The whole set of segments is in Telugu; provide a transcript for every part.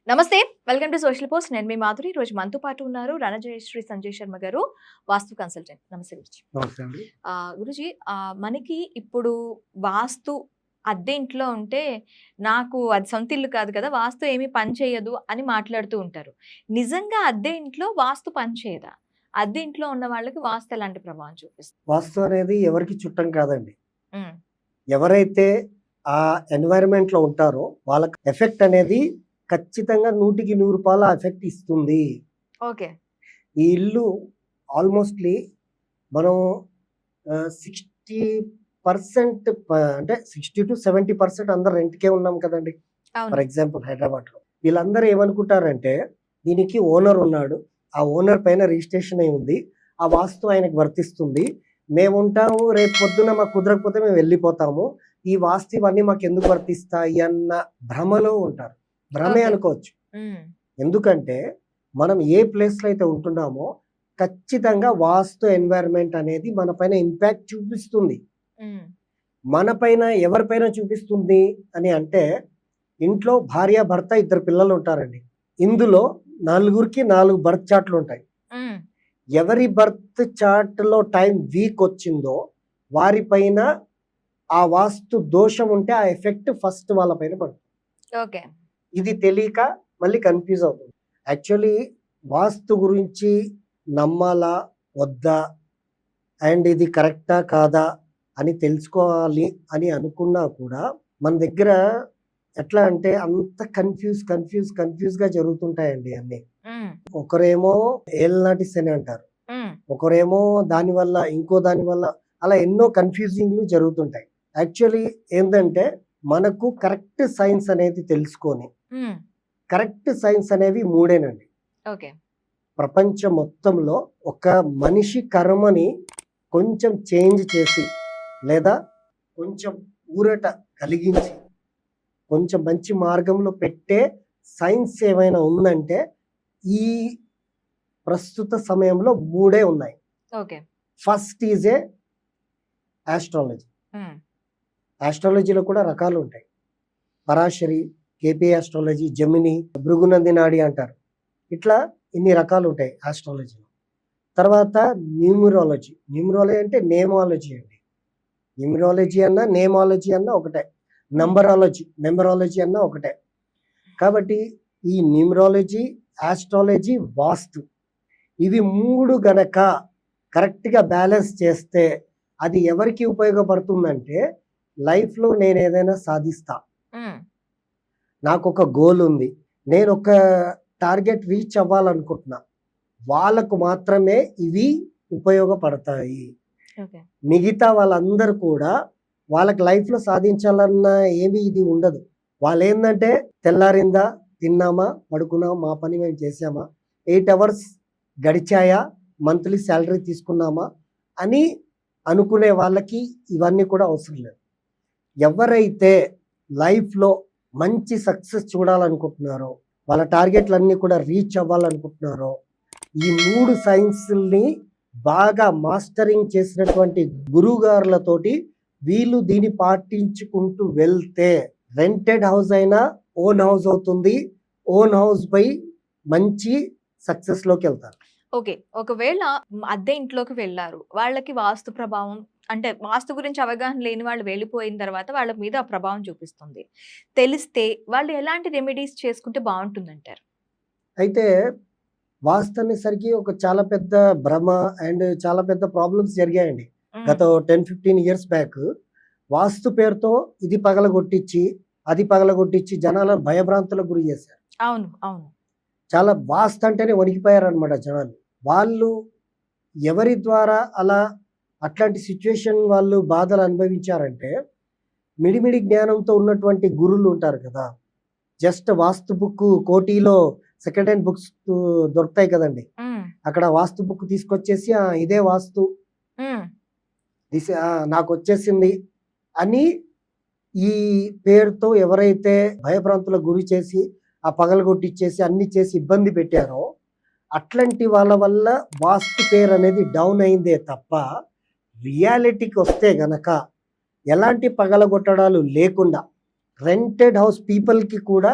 నమస్తే. Welcome to social post. నేను మీ మాధురి. ఈరోజు మనతో పాటు ఉన్నారు రణజయశ్రీ సంజయ్ శర్మ గారు, వాస్తు కన్సల్టెంట్. నమస్తే గురుజీ. నమస్తే అండి. గురుజీ, మనకి ఇప్పుడు వాస్తు అద్దె ఇంట్లో ఉంటే నాకు అది సొంత ఇల్లు కాదు కదా, వాస్తు ఏమీ పని చేయదు అని మాట్లాడుతూ ఉంటారు. నిజంగా అద్దె ఇంట్లో వాస్తు పని చేయదా? అద్దె ఇంట్లో ఉన్న వాళ్ళకి వాస్తు ఎలాంటి ప్రభావం చూపిస్తుంది? వాస్తు అనేది ఎవరికి చుట్టం కాదండి. ఉమ్, ఎవరైతే ఆ ఎన్వైరన్మెంట్ లో ఉంటారో వాళ్ళకి ఎఫెక్ట్ అనేది ఖచ్చితంగా 100% ఆ ఎఫెక్ట్ ఇస్తుంది. ఓకే. ఈ ఇల్లు ఆల్మోస్ట్లీ మనం 60% అంటే 60 to 70% అందరు రెంట్కే ఉన్నాం కదండి. అవును. ఫర్ ఎగ్జాంపుల్ హైదరాబాద్ లో వీళ్ళందరూ ఏమనుకుంటారంటే దీనికి ఓనర్ ఉన్నాడు, ఆ ఓనర్ పైన రిజిస్ట్రేషన్ అయి ఉంది, ఆ వాస్తు ఆయనకు వర్తిస్తుంది, మేము ఉంటాము, రేపు పొద్దున మాకు కుదరకపోతే మేము వెళ్ళిపోతాము, ఈ వాస్తు ఇవన్నీ మాకు ఎందుకు వర్తిస్తాయి అన్న భ్రమలో ఉంటారు. భ్రమే ఓకే. అనుకోవచ్చు. ఉమ్, ఎందుకంటే మనం ఏ ప్లేస్ లో అయితే ఉంటున్నామో ఖచ్చితంగా వాస్తు ఎన్వైరన్మెంట్ అనేది మన పైన ఇంపాక్ట్ చూపిస్తుంది. ఉమ్, మన పైన ఎవరిపైన చూపిస్తుంది అని అంటే, ఇంట్లో భార్య భర్త 2 పిల్లలు ఉంటారండి. ఇందులో 4గురికి 4 బర్త్ చార్ట్లు ఉంటాయి. ఉమ్, ఎవరి బర్త్ చార్ట్ లో టైం వీక్ వచ్చిందో వారిపైన ఆ వాస్తు దోషం ఉంటే ఆ ఎఫెక్ట్ ఫస్ట్ వాళ్ళ పైన పడుతుంది. ఓకే. ఇది తెలియక మళ్ళీ కన్ఫ్యూజ్ అవుతుంది. యాక్చువల్లీ వాస్తు గురించి నమ్మాలా వద్దా అండ్ ఇది కరెక్టా కాదా అని తెలుసుకోవాలి అని అనుకున్నా కూడా మన దగ్గర ఎట్లా అంటే అంత కన్ఫ్యూజ్గా జరుగుతుంటాయండి అన్ని. ఉమ్, ఒకరేమో ఏళ్ళనాటి శని అంటారు, ఉమ్, ఒకరేమో దానివల్ల ఇంకో దానివల్ల, అలా ఎన్నో కన్ఫ్యూజింగ్లు జరుగుతుంటాయి. యాక్చువల్లీ ఏంటంటే మనకు కరెక్ట్ సైన్స్ అనేది తెలుసుకొని, ఉమ్, కరెక్ట్ సైన్స్ అనేవి 3 ఓకే. ప్రపంచం మొత్తంలో ఒక మనిషి కర్మని కొంచెం చేంజ్ చేసి లేదా కొంచెం ఊరట కలిగించి కొంచెం మంచి మార్గంలో పెట్టే సైన్స్ ఏమైనా ఉందంటే ఈ ప్రస్తుత సమయంలో 3 ఉన్నాయి. Okay. First is a astrology. Um, ఆస్ట్రాలజీలో కూడా రకాలు ఉంటాయి. పరాశరి, కేపీ ఆస్ట్రాలజీ, జెమిని, భృగునంది నాడి అంటారు. ఇట్లా ఇన్ని రకాలు ఉంటాయి ఆస్ట్రాలజీలో. తర్వాత న్యూమరాలజీ. న్యూమరాలజీ అంటే నేమాలజీ అండి. న్యూమరాలజీ అన్న నేమాలజీ అన్న ఒకటే. నెంబరాలజీ అన్న ఒకటే. కాబట్టి ఈ న్యూమరాలజీ, ఆస్ట్రాలజీ, వాస్తు ఇవి 3 గనక కరెక్ట్గా బ్యాలెన్స్ చేస్తే అది ఎవరికి ఉపయోగపడుతుందంటే, లైఫ్లో నేను ఏదైనా సాధిస్తా, ఉమ్, నాకు ఒక గోల్ ఉంది, నేను ఒక టార్గెట్ రీచ్ అవ్వాలనుకుంటున్నా, వాళ్ళకు మాత్రమే ఇవి ఉపయోగపడతాయి. ఓకే. మిగతా వాళ్ళందరూ కూడా వాళ్ళకి లైఫ్లో సాధించాలన్న ఏమీ ఇది ఉండదు. వాళ్ళు ఏంటంటే తెల్లారిందా, తిన్నామా, పడుకున్నామా, మా పని మేము చేసామా, 8 అవర్స్ గడిచాయా, మంత్లీ శాలరీ తీసుకున్నామా అని అనుకునే వాళ్ళకి ఇవన్నీ కూడా అవసరం లేదు. ఎవరైతే లైఫ్లో మంచి సక్సెస్ చూడాలనుకుంటున్నారో, వాళ్ళ టార్గెట్లన్నీ కూడా రీచ్ అవ్వాలనుకుంటున్నారో, ఈ 3 సైన్స్ని బాగా మాస్టరింగ్ చేసినటువంటి గురువుగారులతోటి వీళ్ళు దీన్ని పాటించుకుంటూ వెళ్తే రెంటెడ్ హౌస్ అయినా ఓన్ హౌస్ అవుతుంది. ఓన్ హౌస్ పై మంచి సక్సెస్లోకి వెళ్తారు. ఓకే. ఒకవేళ అద్దె ఇంట్లోకి వెళ్లారు, వాళ్ళకి వాస్తు ప్రభావం అంటే వాస్తు గురించి అవగాహన లేని వాళ్ళు వెళ్ళిపోయిన తర్వాత వాళ్ళ మీద ఆ ప్రభావం చూపిస్తుంది. తెలిస్తే వాళ్ళు ఎలాంటి రెమెడీస్ చేసుకుంటే బావుంటుందంటారు? అయితే వాస్తు అనేసరికి ఒక చాలా పెద్ద భ్రమ అండ్ చాలా పెద్ద ప్రాబ్లమ్స్ జరిగాయండి. హ్మ్. గత 10-15 ఇయర్స్ బ్యాక్ వాస్తు పేరుతో ఇది పగలగొట్టించి అది పగలగొట్టించి జనాలను భయభ్రాంతులకు గురి చేశారు. అవును. అవును. చాలా వాస్తు అంటేనే వణికిపోయారనమాట జనాలు. వాళ్ళు ఎవరి ద్వారా అలా అట్లాంటి సిచ్యువేషన్ వాళ్ళు బాధలు అనుభవించారంటే, మిడిమిడి జ్ఞానంతో ఉన్నటువంటి గురువులు ఉంటారు కదా, జస్ట్ వాస్తు బుక్ కోటిలో సెకండ్ హ్యాండ్ బుక్స్ దొరుకుతాయి కదండి, హ్మ్. అక్కడ వాస్తు బుక్ తీసుకొచ్చేసి ఇదే వాస్తు హ్మ్. నాకు వచ్చేసింది అని ఈ పేరుతో ఎవరైతే భయభ్రాంతులకు గురి చేసి ఆ పగలగొట్టిచ్చేసి అన్ని చేసి ఇబ్బంది పెట్టారో, అట్లాంటి వాళ్ళ వల్ల వాస్తు పేరు అనేది డౌన్ అయిందే తప్ప, రియాలిటీకి వస్తే గనక ఎలాంటి పగలగొట్టడాలు లేకుండా రెంటెడ్ హౌస్ పీపుల్కి కూడా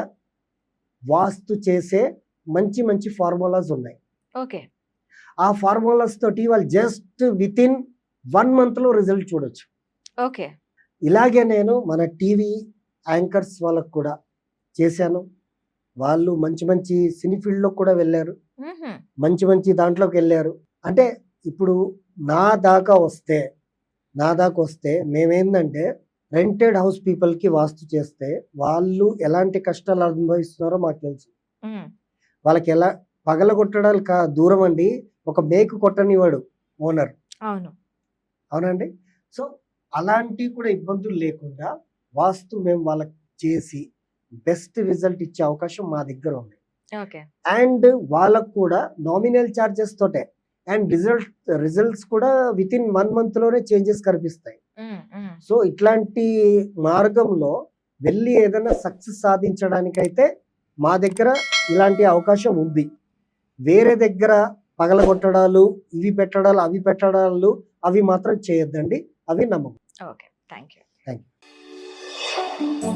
వాస్తు చేసే మంచి మంచి ఫార్ములాస్ ఉన్నాయి. ఓకే. ఆ ఫార్ములాస్ తోటి వాళ్ళు జస్ట్ వితిన్ 1 మంత్లో రిజల్ట్ చూడొచ్చు. ఓకే. ఇలాగే నేను మన టీవీ యాంకర్స్ వాళ్ళకు కూడా చేశాను. వాళ్ళు మంచి మంచి సినీ ఫీల్డ్లో కూడా వెళ్ళారు, మ్మ్హ్మ్. మంచి మంచి దాంట్లోకి వెళ్ళారు. అంటే ఇప్పుడు నా దాకా వస్తే మేమేందంటే రెంటెడ్ హౌస్ పీపుల్కి వాస్తు చేస్తే వాళ్ళు ఎలాంటి కష్టాలు అనుభవిస్తున్నారో మాకు తెలుసు. మ్మ్. వాళ్ళకి ఎలా పగలగొట్టడాలు దూరం అండి, ఒక మేకు కొట్టనివాడు ఓనర్. అవును. అవునండి. సో అలాంటివి కూడా ఇబ్బందులు లేకుండా వాస్తు మేము వాళ్ళకి చేసి బెస్ట్ రిజల్ట్ ఇచ్చే అవకాశం మా దగ్గర ఉంది. ఓకే. అండ్ వాళ్ళకు కూడా నామినల్ ఛార్జెస్ తోటే అండ్ రిజల్ట్స్ కూడా వితిన్ 1 మంత్లోనే చేంజెస్ కనిపిస్తాయి. మ్మ్. మ్మ్. సో ఇట్లాంటి మార్గంలో వెళ్ళి ఏదైనా సక్సెస్ సాధించడానికైతే మా దగ్గర ఇలాంటి అవకాశం ఉంది. వేరే దగ్గర పగలగొట్టడాలు, ఇవి పెట్టడాలు, అవి పెట్టడాలు అవి మాత్రం చేయొద్దండి. అవి నమ్మకం. Okay. Thank you. Thank you.